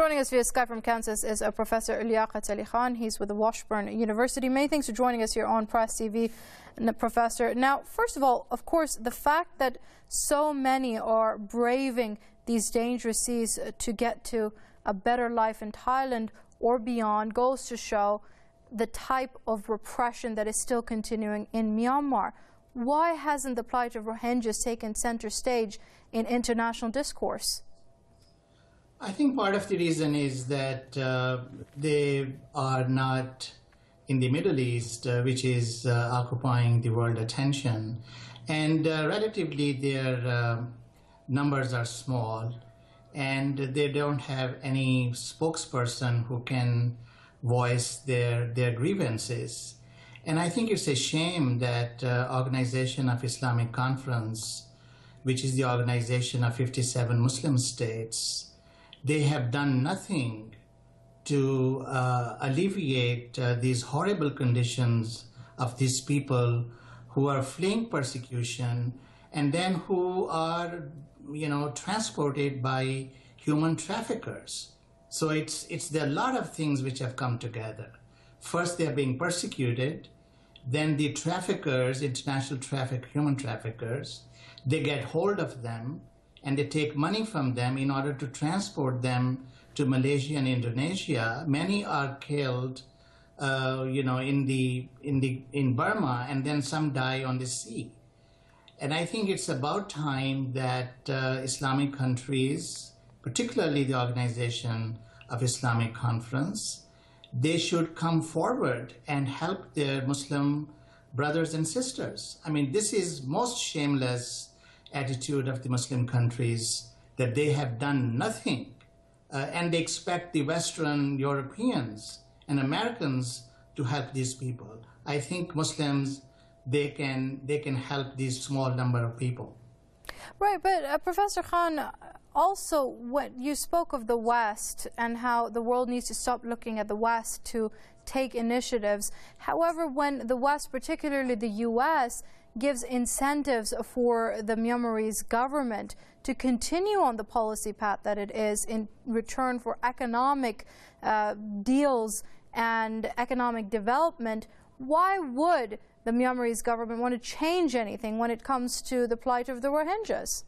Joining us via Skype from Kansas is Professor Liaqat Ali Khan. He's with the Washburn University. Many thanks for joining us here on Press TV, Professor. Now, first of all, of course, the fact that so many are braving these dangerous seas to get to a better life in Thailand or beyond goes to show the type of repression that is still continuing in Myanmar. Why hasn't the plight of Rohingyas taken center stage in international discourse? I think part of the reason is that they are not in the Middle East, which is occupying the world attention, and relatively their numbers are small, and they don't have any spokesperson who can voice their grievances. And I think it's a shame that Organization of Islamic Conference, which is the organization of 57 Muslim states, they have done nothing to alleviate these horrible conditions of these people who are fleeing persecution and then who are, transported by human traffickers. So there are a lot of things which have come together. First, they're being persecuted. Then the traffickers, international human traffickers, they get hold of them and they take money from them in order to transport them to Malaysia and Indonesia. Many are killed, in Burma, and then some die on the sea. And I think it's about time that Islamic countries, particularly the Organization of Islamic Conference, they should come forward and help their Muslim brothers and sisters. I mean, this is most shameless attitude of the Muslim countries, that they have done nothing and they expect the Western Europeans and Americans to help these people. I think Muslims, they can help these small number of people. Right, but Professor Khan, also what you spoke of the West and how the world needs to stop looking at the West to take initiatives. However, when the West, particularly the U.S., gives incentives for the Myanmarese government to continue on the policy path that it is in return for economic deals and economic development, why would the Myanmarese government want to change anything when it comes to the plight of the Rohingyas?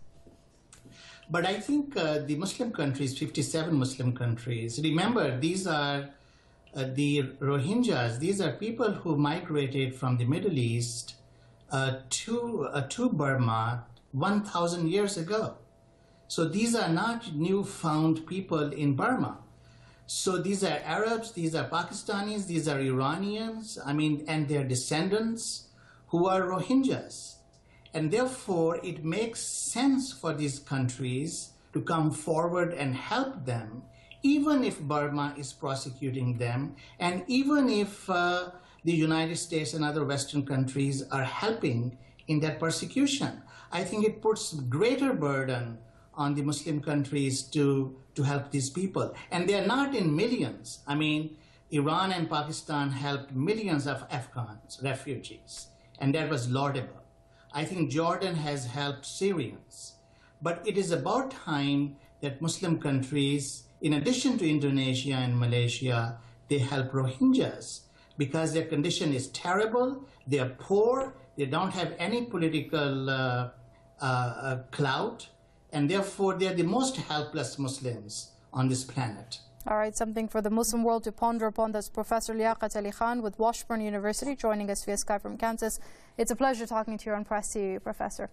But I think the Muslim countries, 57 Muslim countries, remember these are the Rohingyas, these are people who migrated from the Middle East to Burma 1,000 years ago. So these are not newfound people in Burma. So these are Arabs, these are Pakistanis, these are Iranians, and their descendants who are Rohingyas. And therefore, it makes sense for these countries to come forward and help them, even if Burma is prosecuting them, and even if the United States and other Western countries are helping in that persecution. I think it puts greater burden on the Muslim countries to help these people. And they are not in millions. I mean, Iran and Pakistan helped millions of Afghans, refugees, and that was laudable. I think Jordan has helped Syrians. But it is about time that Muslim countries, in addition to Indonesia and Malaysia, they help Rohingyas, because their condition is terrible, they are poor, they don't have any political clout, and therefore they are the most helpless Muslims on this planet. All right, something for the Muslim world to ponder upon. That's Professor Liaqat Ali Khan with Washburn University joining us via Skype from Kansas. It's a pleasure talking to you on Press TV, Professor.